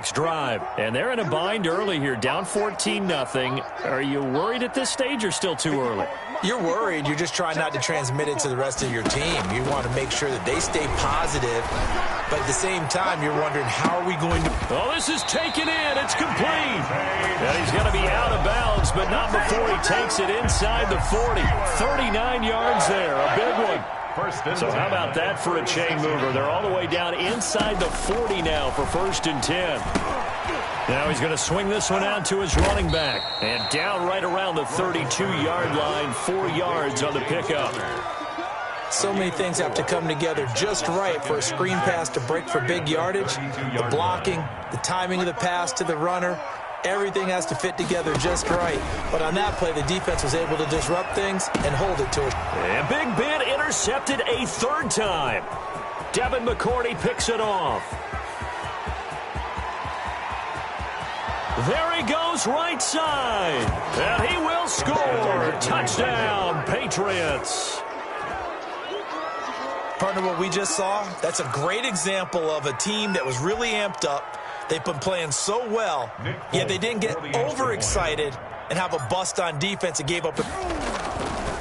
next drive. And they're in a bind early here, down 14-0. Are you worried at this stage or still too early? You're worried. You're just trying not to transmit it to the rest of your team. You want to make sure that they stay positive, but at the same time, you're wondering, how are we going to... Oh, this is taken in. It's complete. And he's going to be out of bounds, but not before he takes it inside the 40. 39 yards there, a big one. So how about that for a chain mover? They're all the way down inside the 40 now for 1st and 10. Now he's going to swing this one out to his running back. And down right around the 32-yard line, 4 yards on the pickup. So many things have to come together just right for a screen pass to break for big yardage. The blocking, the timing of the pass to the runner, everything has to fit together just right. But on that play, the defense was able to disrupt things and hold it to it. And Big Ben intercepted a 3rd time. Devin McCourty picks it off. There he goes right side. And he will score. Touchdown, Patriots. Partner, what we just saw, that's a great example of a team that was really amped up. They've been playing so well, yet they didn't get overexcited and have a bust on defense and gave up.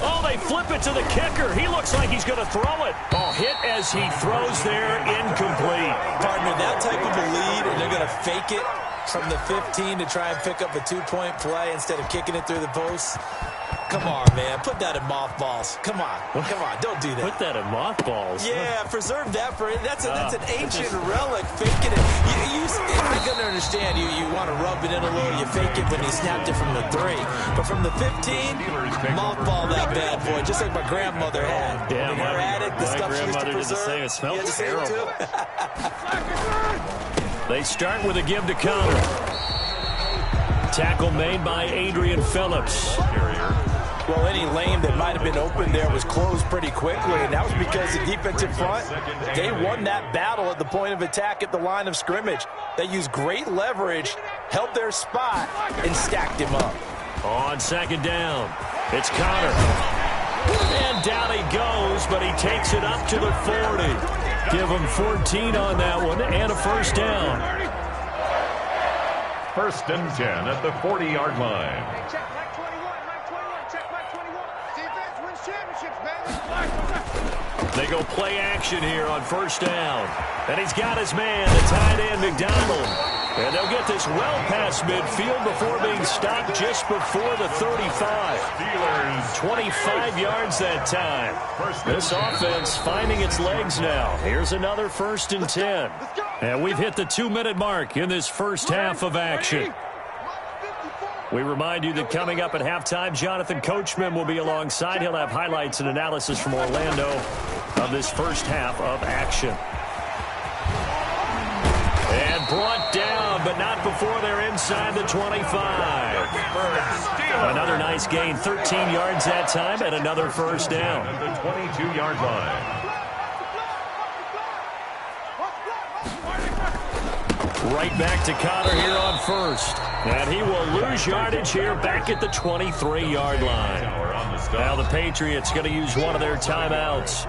Oh, they flip it to the kicker. He looks like he's going to throw it. Oh, hit as he throws there, incomplete. Partner, that type of a lead, and they're going to fake it from the 15 to try and pick up a 2-point play instead of kicking it through the post. Come on, man. Put that in mothballs. Come on. Come on. Don't do that. Put that in mothballs? Yeah, preserve that for it. That's an ancient relic. Faking it. I couldn't understand. You want to rub it in a little. You fake it when you snapped it from the 3. But from the 15, mothball that bad boy, just like my grandmother had. Yeah, her attic, the stuff she used to did the preserve. same. It smelled terrible. They start with a give to Connor. Tackle made by Adrian Phillips. Well, any lane that might have been open there was closed pretty quickly, and that was because the defensive front, they won that battle at the point of attack at the line of scrimmage. They used great leverage, held their spot, and stacked him up. On 2nd down, it's Connor. And down he goes, but he takes it up to the 40. Give him 14 on that one, and a 1st down. 1st and 10 at the 40-yard line. They go play action here on 1st down. And he's got his man, the tight end, McDonald. And they'll get this well past midfield before being stopped just before the 35. 25 yards that time. This offense finding its legs now. Here's another 1st and 10. And we've hit the 2-minute mark in this first half of action. We remind you that coming up at halftime, Jonathan Coachman will be alongside. He'll have highlights and analysis from Orlando of this first half of action. And brought down, but not before they're inside the 25. Another nice gain, 13 yards that time, and another 1st down. At the 22-yard line. Right back to Connor here on 1st. And he will lose yardage here back at the 23-yard line. Now the Patriots going to use one of their timeouts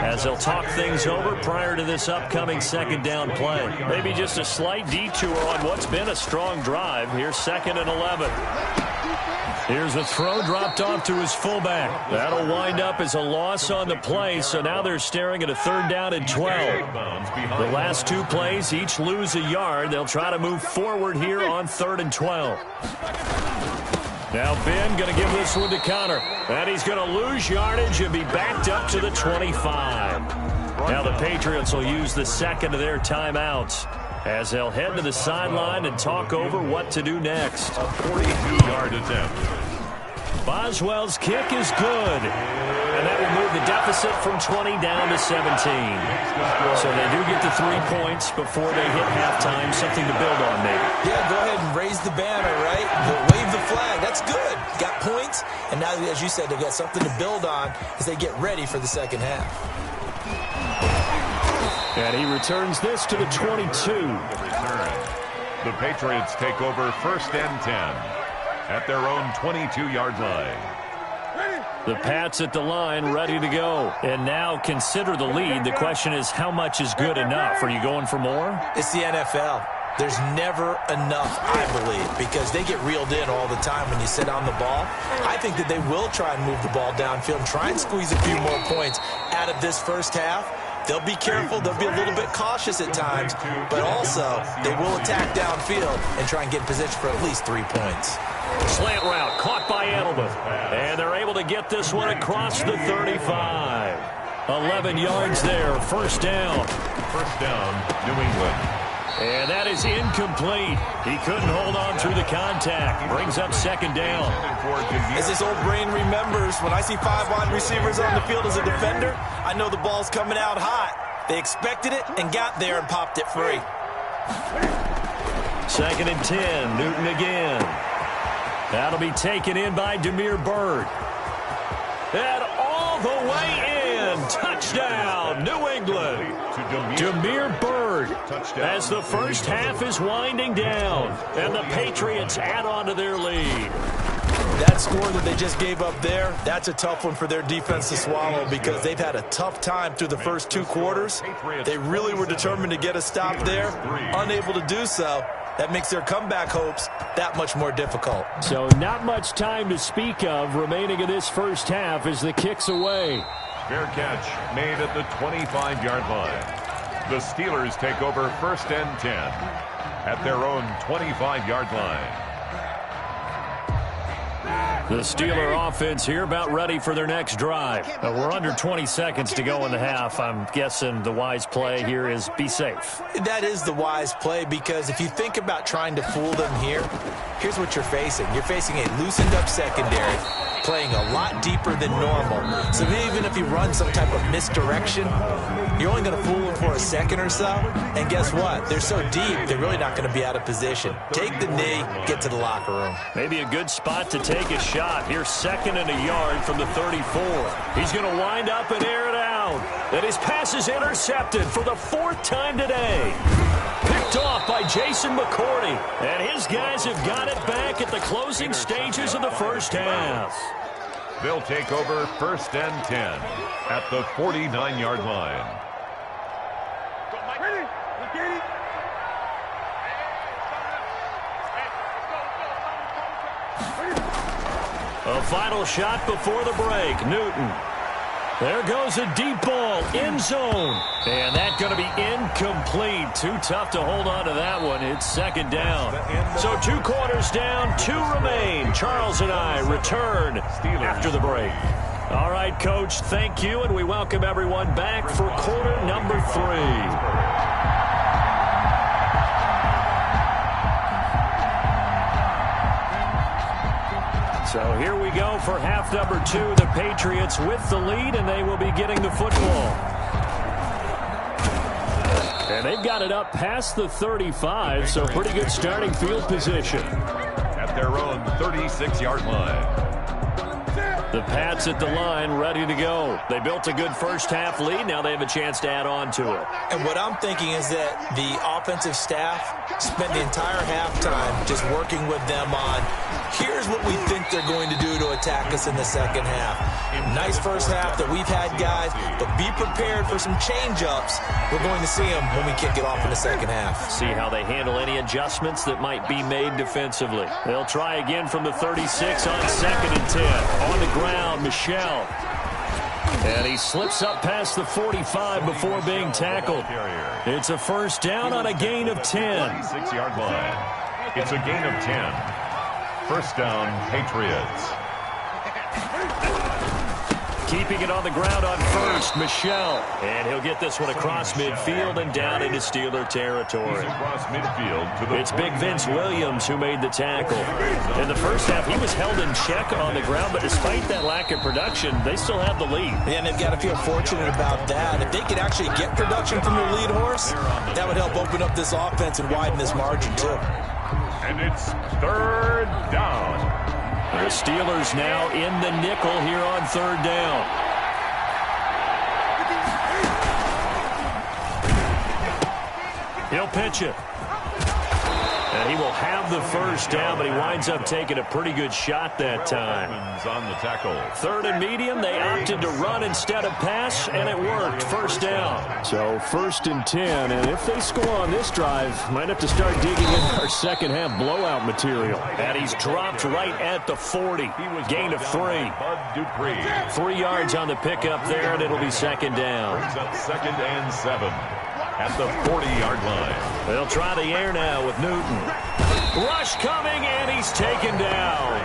as they'll talk things over prior to this upcoming 2nd down play. Maybe just a slight detour on what's been a strong drive. Here's 2nd and 11. Here's a throw dropped off to his fullback. That'll wind up as a loss on the play, so now they're staring at a 3rd down and 12. The last 2 plays each lose a yard. They'll try to move forward here on 3rd and 12. Now Ben going to give this one to Connor. And he's going to lose yardage and be backed up to the 25. Now the Patriots will use the 2nd of their timeouts as they'll head to the sideline and talk over what to do next. A 42-yard attempt. Boswell's kick is good. And that will move the deficit from 20 down to 17. So they do get the 3 points before they hit halftime. Something to build on, maybe. Yeah, go ahead and raise the banner, right? Wave the flag. That's good. Got points. And now, as you said, they've got something to build on as they get ready for the 2nd half. And he returns this to the 22. The Patriots take over 1st and 10 at their own 22-yard line. The Pats at the line, ready to go. And now consider the lead. The question is, how much is good enough? Are you going for more? It's the NFL. There's never enough, I believe, because they get reeled in all the time when you sit on the ball. I think that they will try and move the ball downfield and try and squeeze a few more points out of this first half. They'll be careful. They'll be a little bit cautious at times, but also they will attack downfield and try and get in position for at least 3 points. Slant route caught by Edelman, and they're able to get this one across the 35. 11 yards there, first down. First down, New England. And that is incomplete. He couldn't hold on through the contact. Brings up second down. As this old brain remembers, when I see 5 wide receivers on the field as a defender, I know the ball's coming out hot. They expected it and got there and popped it free. Second and 10, Newton again. That'll be taken in by Demir Byrd. And all the way in. Touchdown, New England. Demir Byrd as the first half is winding down. And the Patriots add on to their lead. That score that they just gave up there, that's a tough one for their defense to swallow because they've had a tough time through the first 2 quarters. They really were determined to get a stop there, unable to do so. That makes their comeback hopes that much more difficult. So not much time to speak of remaining in this first half as the kick's away. Fair catch made at the 25-yard line. The Steelers take over first and 10 at their own 25-yard line. The Steeler offense here about ready for their next drive. We're under 20 seconds to go in the half. I'm guessing the wise play here is be safe. That is the wise play because if you think about trying to fool them here, here's what you're facing. You're facing a loosened up secondary, playing a lot deeper than normal. So even if you run some type of misdirection, you're only going to fool them for a second or so. And guess what? They're so deep, they're really not going to be out of position. Take the knee, get to the locker room. Maybe a good spot to take a shot. Here's second and a yard from the 34. He's going to wind up and air it out. And his pass is intercepted for the 4th time today. Picked off by Jason McCourty. And his guys have got it back at the closing stages of the first half. They'll take over first and 10 at the 49-yard line. A final shot before the break. Newton. There goes a deep ball. End zone. And that's going to be incomplete. Too tough to hold on to that one. It's second down. So 2 quarters down, 2 remain. Charles and I return after the break. All right, Coach, thank you, and we welcome everyone back for quarter number 3. So here we go for half number 2. The Patriots with the lead, and they will be getting the football. And they've got it up past the 35, so pretty good starting field position. At their own 36-yard line. The Pats at the line, ready to go. They built a good first half lead. Now they have a chance to add on to it. And what I'm thinking is that the offensive staff spent the entire halftime just working with them on, here's what we think they're going to do to attack us in the second half. Nice first half that we've had, guys, but be prepared for some change-ups. We're going to see them when we kick it off in the second half. See how they handle any adjustments that might be made defensively. They'll try again from the 36 on second and 10. On the ground, Michel. And he slips up past the 45 before being tackled. It's a first down on a gain of 10. 36-yard line. It's a gain of 10. First down, Patriots. Keeping it on the ground on first, Michel. And he'll get this one across midfield and down into Steeler territory. Across midfield to the It's Big Vince Williams who made the tackle. In the first half, he was held in check on the ground, but despite that lack of production, they still have the lead. And they've got to feel fortunate about that. If they could actually get production from their lead horse, that would help open up this offense and widen this margin, too. And it's third down. The Steelers now in the nickel here on third down. He'll pitch it. And he will have the first down, but he winds up taking a pretty good shot that time. On the tackle. Third and medium, they opted to run instead of pass, and it worked. First down. So 1st and 10, and if they score on this drive, might have to start digging in our second half blowout material. And he's dropped right at the 40. Gain of 3. 3 yards on the pickup there, and it'll be second down. Brings up 2nd and 7 at the 40-yard line. They'll try the air now with Newton. Rush coming, and he's taken down.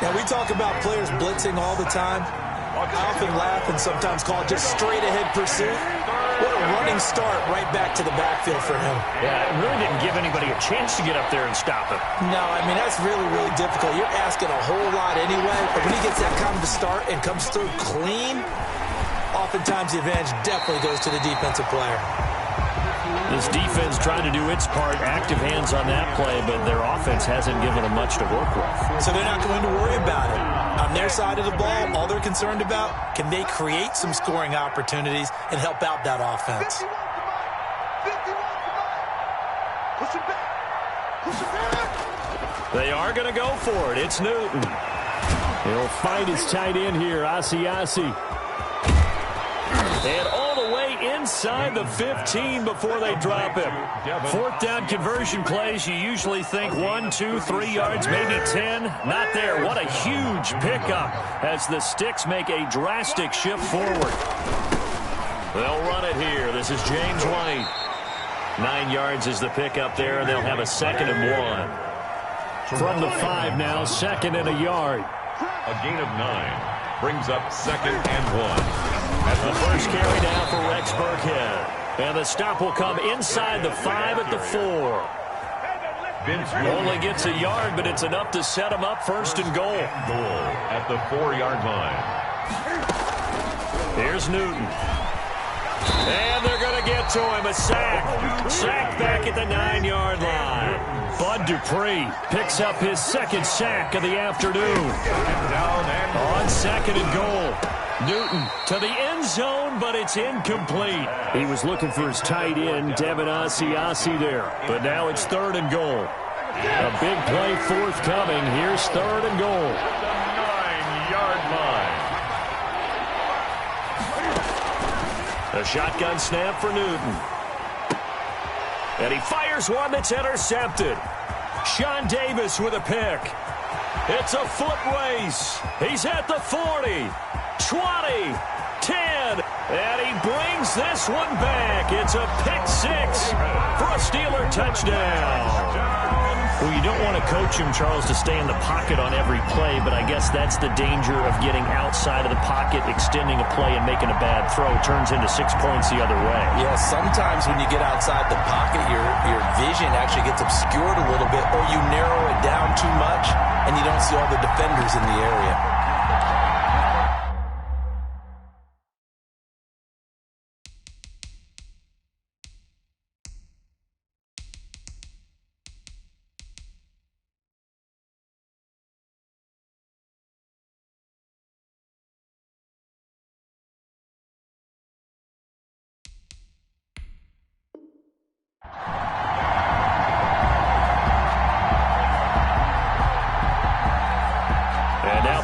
Now, we talk about players blitzing all the time. I often laugh and sometimes call it just straight-ahead pursuit. What a running start right back to the backfield for him. Yeah, it really didn't give anybody a chance to get up there and stop him. No, I mean, that's really, really difficult. You're asking a whole lot anyway, but when he gets that kind of a start and comes through clean, oftentimes the advantage definitely goes to the defensive player. This defense trying to do its part, active hands on that play, but their offense hasn't given them much to work with. So they're not going to worry about it. On their side of the ball, all they're concerned about, can they create some scoring opportunities and help out that offense? They are going to go for it. It's Newton. He'll find his tight end here, Asiasi. And all the way inside the 15 before they drop him. 4th down conversion plays, you usually think 1, 2, 3 yards, maybe 10. Not there. What a huge pickup as the Sticks make a drastic shift forward. They'll run it here. This is James White. 9 yards is the pickup there, and they'll have a 2nd and 1. From the 5 now, 2nd and a yard. A gain of 9 brings up 2nd and 1. The first carry down for Rex Burkhead. And the stop will come inside the 5 at the 4. Only gets a yard, but it's enough to set him up 1st and goal. At the 4-yard line. Here's Newton. And they're going to get to him. A sack. Sack back at the 9-yard line. Bud Dupree picks up his 2nd sack of the afternoon. On 2nd and goal. Newton to the end zone, but it's incomplete. He was looking for his tight end, Devin Asiasi there. But now it's 3rd and goal. A big play forthcoming. Here's 3rd and goal. At the 9-yard line. A shotgun snap for Newton. And he fires one that's intercepted. Sean Davis with a pick. It's a foot race. He's at the 40. 20, 10, and he brings this one back. It's a pick 6 for a Steeler touchdown. Well, you don't want to coach him, Charles, to stay in the pocket on every play, but I guess that's the danger of getting outside of the pocket, extending a play, and making a bad throw. Turns into 6 points the other way. Yeah, sometimes when you get outside the pocket, your vision actually gets obscured a little bit, or you narrow it down too much, and you don't see all the defenders in the area.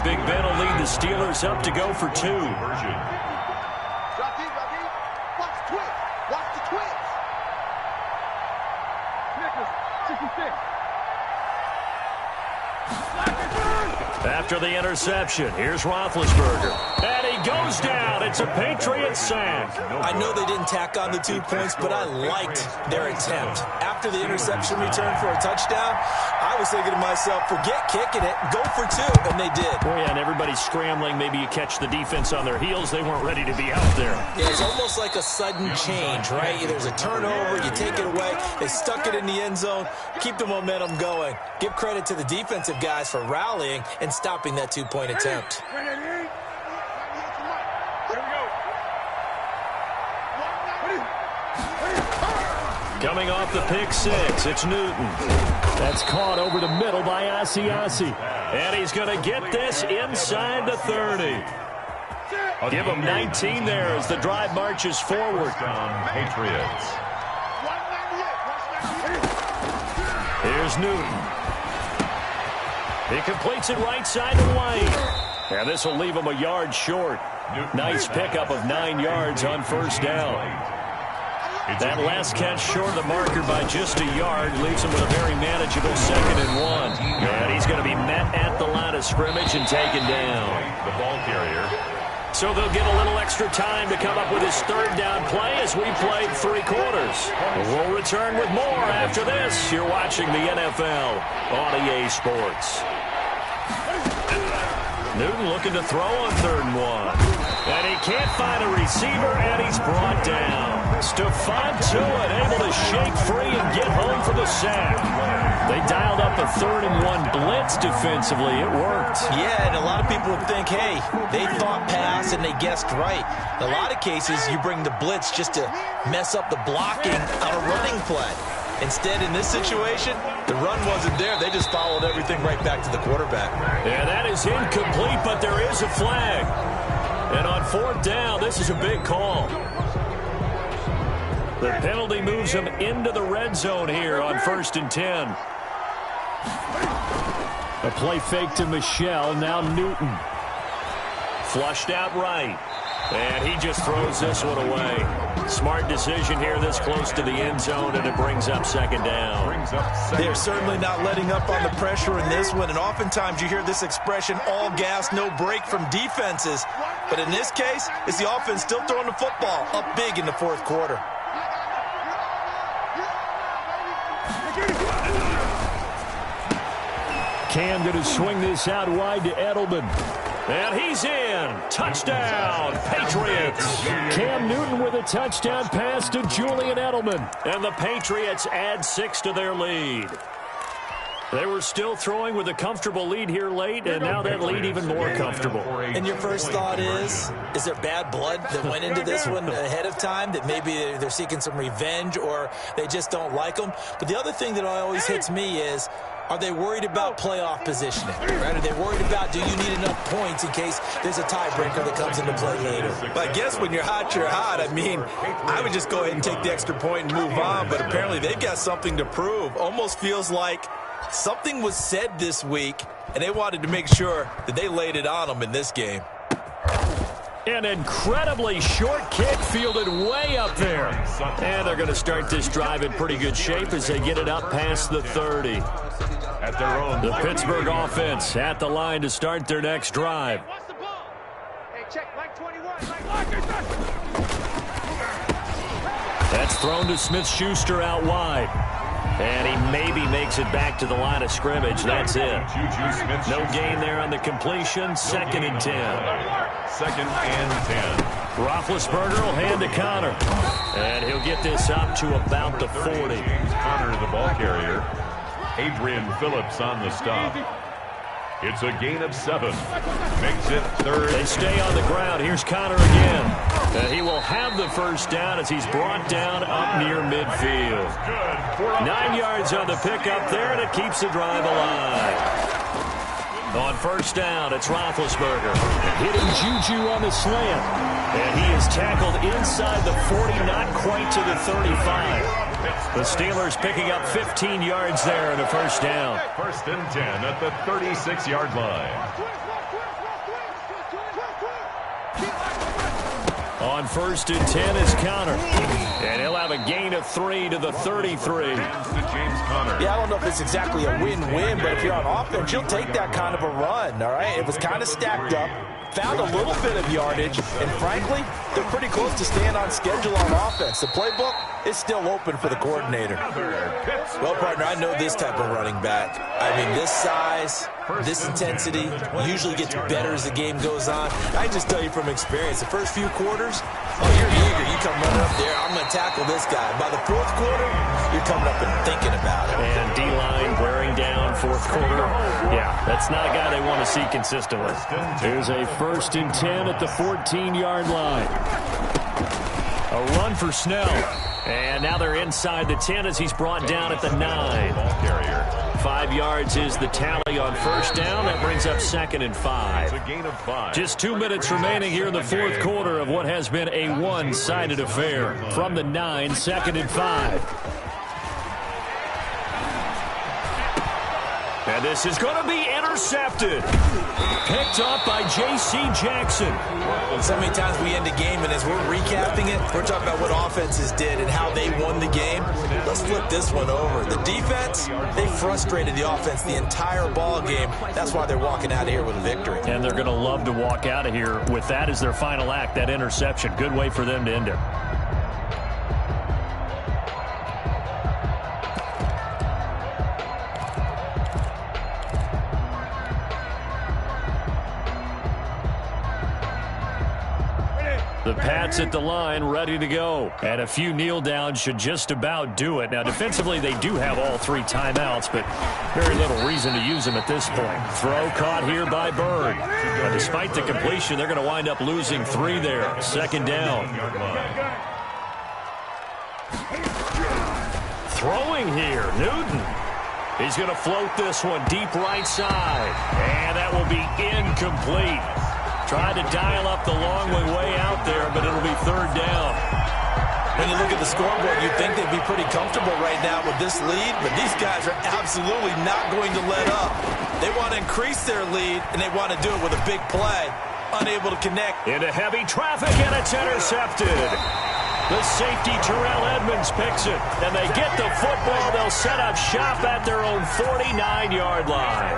Big Ben will lead the Steelers up to go for 2. Watch the twist. Watch the twist. Nicholas, 66. After the interception, here's Roethlisberger. And he goes down. It's a Patriot sack. I know they didn't tack on the 2 points, but I liked their attempt. After the interception return for a touchdown, I was thinking to myself, forget kicking it, go for 2, and they did. Oh, yeah, and everybody's scrambling. Maybe you catch the defense on their heels. They weren't ready to be out there. Yeah, it's almost like a sudden change, right? There's a turnover, you take it away. They stuck it in the end zone. Keep the momentum going. Give credit to the defensive guys for rallying and stopping that 2-point attempt. Coming off the pick 6, it's Newton. That's caught over the middle by Asiasi. And he's going to get this inside the 30. Give him 19 there as the drive marches forward. Patriots. Here's Here's Newton. He completes it right side to White. And this will leave him a yard short. Nice pickup of 9 yards on first down. That last catch short of the marker by just a yard leaves him with a very manageable 2nd and 1. And he's going to be met at the line of scrimmage and taken down. The ball carrier. So they'll get a little extra time to come up with his 3rd down play as we played 3 quarters. We'll return with more after this. You're watching the NFL on EA Sports. Newton looking to throw on 3rd and 1. And he can't find a receiver, and he's brought down. Stephon Tuitt able to shake free and get home for the sack. They dialed up a 3rd and 1 blitz defensively. It worked. Yeah, and a lot of people would think, hey, they thought pass and they guessed right. In a lot of cases, you bring the blitz just to mess up the blocking on a running play. Instead, in this situation, the run wasn't there. They just followed everything right back to the quarterback. Yeah, that is incomplete, but there is a flag. And on 4th down, this is a big call. The penalty moves him into the red zone here on 1st and 10. A play fake to Michelle, now Newton. Flushed out right. And he just throws this one away. Smart decision here this close to the end zone, and it brings up 2nd down. They're certainly not letting up on the pressure in this one, and oftentimes you hear this expression, all gas, no break from defenses. But in this case, it's the offense still throwing the football up big in the 4th quarter. Cam going to swing this out wide to Edelman. And he's in. Touchdown, Patriots. Cam Newton with a touchdown pass to Julian Edelman. And the Patriots add 6 to their lead. They were still throwing with a comfortable lead here late, and now that lead even more comfortable. And your first thought is there bad blood that went into this one ahead of time, that maybe they're seeking some revenge or they just don't like them? But the other thing that always hits me is, are they worried about playoff positioning? Right? Are they worried about, do you need enough points in case there's a tiebreaker that comes into play later? But I guess when you're hot, you're hot. I mean, I would just go ahead and take the extra point and move on, but apparently they've got something to prove. Almost feels like something was said this week, and they wanted to make sure that they laid it on them in this game. An incredibly short kick fielded way up there. And they're going to start this drive in pretty good shape as they get it up past the 30. At their own. The Pittsburgh offense at the line to start their next drive. That's thrown to Smith-Schuster out wide. And he maybe makes it back to the line of scrimmage. That's it. No gain there on the completion. 2nd and 10. 2nd and 10. Roethlisberger will hand to Connor. And he'll get this up to about the 40. Connor, the ball carrier. Adrian Phillips on the stop. It's a gain of 7. Makes it 3rd. They stay on the ground. Here's Connor again. And he will have the first down as he's brought down up near midfield. 9 yards on the pickup there, and it keeps the drive alive. On first down, it's Roethlisberger. Hitting Juju on the slant. And he is tackled inside the 40, not quite to the 35. The Steelers picking up 15 yards there in a first down. 1st and 10 at the 36-yard line. On 1st and 10 is Connor. And he'll have a gain of 3 to the 33. Yeah, I don't know if it's exactly a win-win, but if you're on offense, you'll take that kind of a run, all right? It was kind of stacked up. Found a little bit of yardage, and frankly, they're pretty close to staying on schedule on offense. The playbook is still open for the coordinator. Well, partner, I know this type of running back. I mean, this size, this intensity usually gets better as the game goes on. I just tell you from experience, the first few quarters, oh, you're eager. You come running up there, I'm going to tackle this guy. By the 4th quarter, you're coming up and thinking about it. And D-line wearing down 4th quarter. Yeah, that's not a guy they want to see consistently. Here's a 1st and 10 at the 14-yard line. A run for Snell. And now they're inside the 10 as he's brought down at the 9. 5 yards is the tally on first down. That brings up 2nd and 5. Just 2 minutes remaining here in the 4th quarter of what has been a one-sided affair. From the 9, 2nd and 5. And this is going to be intercepted. Picked up by J.C. Jackson. So many times we end a game, and as we're recapping it, we're talking about what offenses did and how they won the game. Let's flip this one over. The defense, they frustrated the offense the entire ball game. That's why they're walking out of here with a victory. And they're going to love to walk out of here with that as their final act, that interception. Good way for them to end it. The Pats at the line, ready to go. And a few kneel downs should just about do it. Now, defensively, they do have all 3 timeouts, but very little reason to use them at this point. Throw caught here by Bird. And despite the completion, they're going to wind up losing 3 there. Second down. Throwing here, Newton. He's going to float this one deep right side. And that will be incomplete. Tried to dial up the long way out there, but it'll be third down. When you look at the scoreboard, you'd think they'd be pretty comfortable right now with this lead, but these guys are absolutely not going to let up. They want to increase their lead, and they want to do it with a big play. Unable to connect. Into heavy traffic, and it's intercepted. The safety, Terrell Edmonds, picks it, and they get the football. They'll set up shop at their own 49-yard line.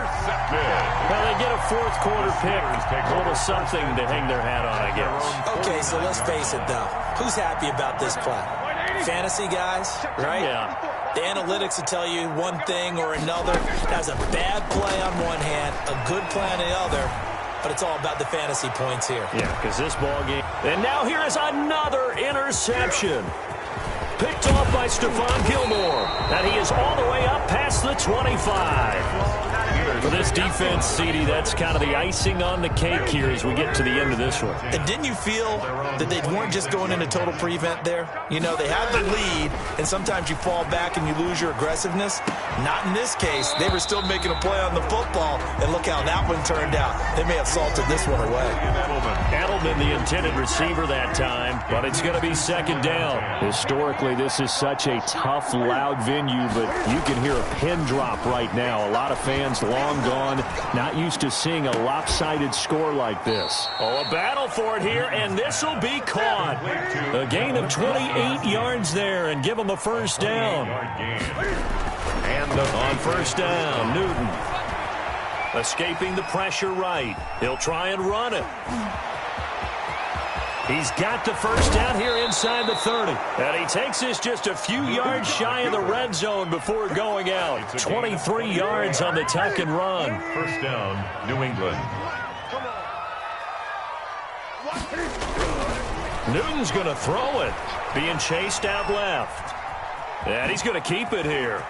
Well, they get a fourth-quarter pick. A little something to hang their hat on, I guess. Okay, so let's face it, though. Who's happy about this play? Fantasy guys, right? Yeah. The analytics will tell you one thing or another. That's a bad play on one hand, a good play on the other. But it's all about the fantasy points here. Yeah, because this ball game. And now here is another interception. Picked off by Stephon Gilmore. And he is all the way up past the 25. For this defense, CD, that's kind of the icing on the cake here as we get to the end of this one. And didn't you feel that they weren't just going into total prevent there? You know, they had the lead, and sometimes you fall back and you lose your aggressiveness. Not in this case. They were still making a play on the football, and look how that one turned out. They may have salted this one away. Edelman, the intended receiver that time, but it's going to be second down. Historically, this is such a tough, loud venue, but you can hear a pin drop right now. A lot of fans long gone, not used to seeing a lopsided score like this. Oh, a battle for it here, and this will be caught. A gain of 28 yards there, and give them a first down. And on first down, Newton. Escaping the pressure right. He'll try and run it. He's got the first down here inside the 30. And he takes this just a few yards shy of the red zone before going out. 23 yards on the tuck and run. First down, New England. Newton's going to throw it. Being chased out left. And he's going to keep it here.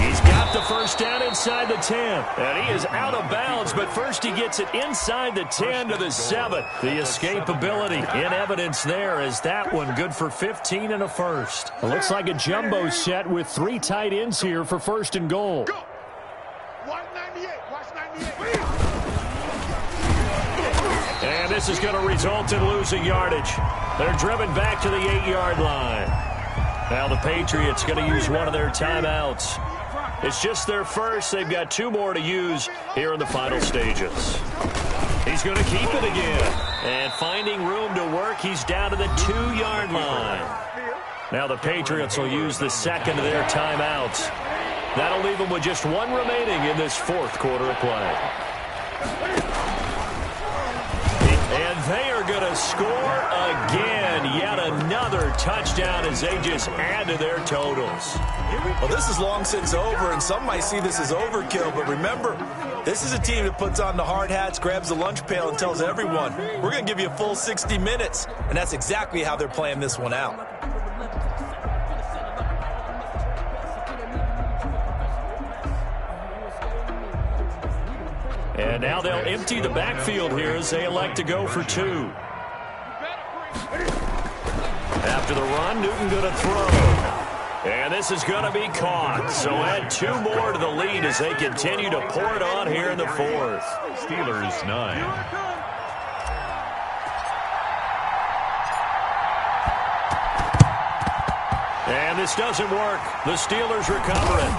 He's got the first down inside the 10. And he is out of bounds, but first he gets it inside the 10 to the 7. The escapability in evidence there as that one good for 15 and a first. It looks like a jumbo set with 3 tight ends here for first and goal. Go. Watch 98. Watch 98. And this is going to result in losing yardage. They're driven back to the 8-yard line. Now the Patriots going to use one of their timeouts. It's just their first. They've got 2 more to use here in the final stages. He's going to keep it again. And finding room to work, he's down to the 2-yard line. Now the Patriots will use the second of their timeouts. That'll leave them with just 1 remaining in this fourth quarter of play. And they are going to score again. Yet another touchdown as they just add to their totals. Well, this is long since over, and some might see this as overkill. But remember, this is a team that puts on the hard hats, grabs the lunch pail, and tells everyone, we're going to give you a full 60 minutes. And that's exactly how they're playing this one out. And now they'll empty the backfield here as they elect to go for 2. After the run, Newton going to throw. And this is going to be caught. So add 2 more to the lead as they continue to pour it on here in the fourth. Steelers 9. And this doesn't work. The Steelers recover it.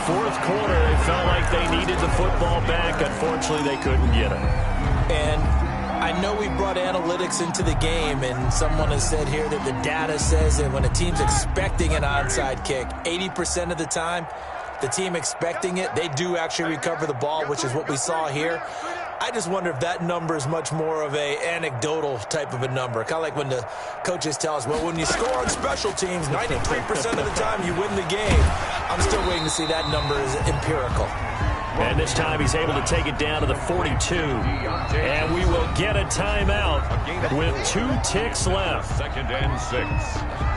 fourth quarter, it felt like they needed the football back. Unfortunately, they couldn't get it. And I know we brought analytics into the game, and someone has said here that the data says that when a team's expecting an onside kick, 80% of the time, the team expecting it, they do actually recover the ball, which is what we saw here. I just wonder if that number is much more of a anecdotal type of a number. Kind of like when the coaches tell us, well, when you score on special teams, 93% of the time you win the game. I'm still waiting to see that number is empirical. And this time he's able to take it down to the 42. And we will get a timeout with 2 ticks left. 2nd and 6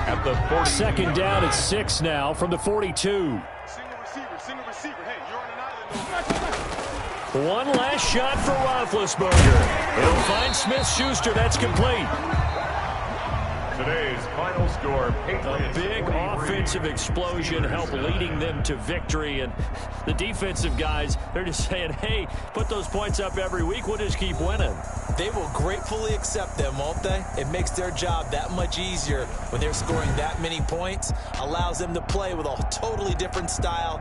at the 40. Second down at 6 now from the 42. Single receiver. Hey, you're on an island. One last shot for Roethlisberger. He'll find Smith-Schuster. That's complete. Today's final score, A Patriots big 43. offensive explosion helped leading them to victory. And the defensive guys, they're just saying, hey, put those points up every week. We'll just keep winning. They will gratefully accept them, won't they? It makes their job that much easier when they're scoring that many points. Allows them to play with a totally different style.